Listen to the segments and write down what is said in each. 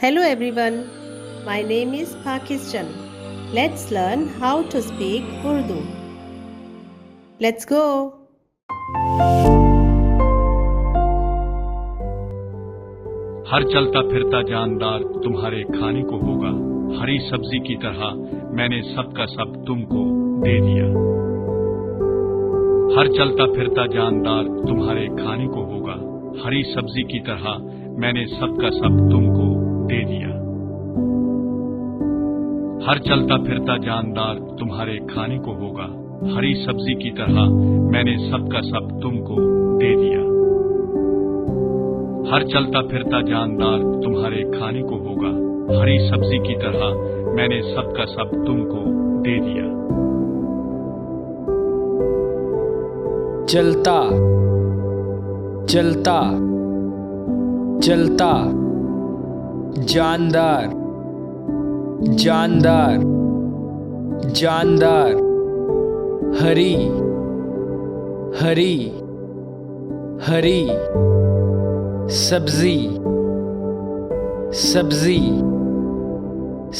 Hello everyone, my name is Pakistan. Let's learn how to speak Urdu. Let's go. हर चलता फिरता जानदार तुम्हारे खाने को होगा, हरी सब्जी की तरह मैंने सब का सब तुमको दे दिया। हर चलता फिरता जानदार तुम्हारे खाने को होगा, हरी सब्जी की तरह मैंने सब का सब तुमको दे दिया। हर चलता फिरता जानदार तुम्हारे खाने को होगा, हरी सब्जी की तरह मैंने सब का सब तुमको दे दिया। हर चलता फिरता जानदार तुम्हारे खाने को होगा, हरी सब्जी की तरह मैंने सब का सब तुमको दे दिया। चलता चलता चलता, जानदार जानदार जानदार, हरी हरी हरी, सब्जी सब्जी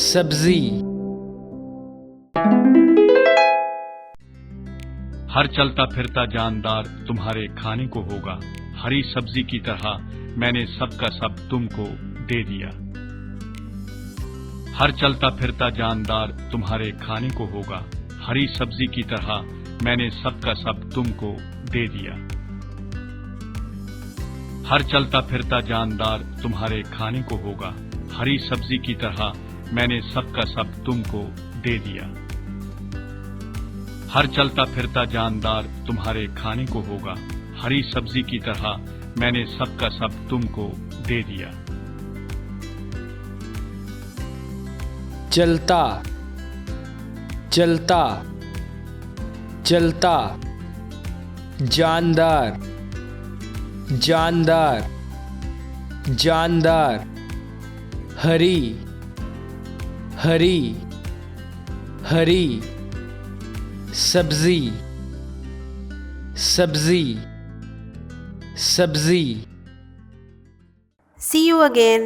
सब्जी। हर चलता फिरता जानदार तुम्हारे खाने को होगा, हरी सब्जी की तरह मैंने सब का सब तुमको दे दिया। हर चलता फिरता जानदार तुम्हारे खाने को होगा, हरी सब्जी की तरह मैंने सब का सब तुमको दे दिया। हर चलता फिरता जानदार तुम्हारे खाने को होगा, हरी सब्जी की तरह मैंने सब का सब तुमको दे दिया। हर चलता फिरता जानदार तुम्हारे खाने को होगा, हरी सब्जी की तरह मैंने सब का सब तुमको दे दिया। चलता चलता चलता, जानदार जानदार जानदार, हरी हरी हरी, सब्जी सब्जी सब्जी। See you again.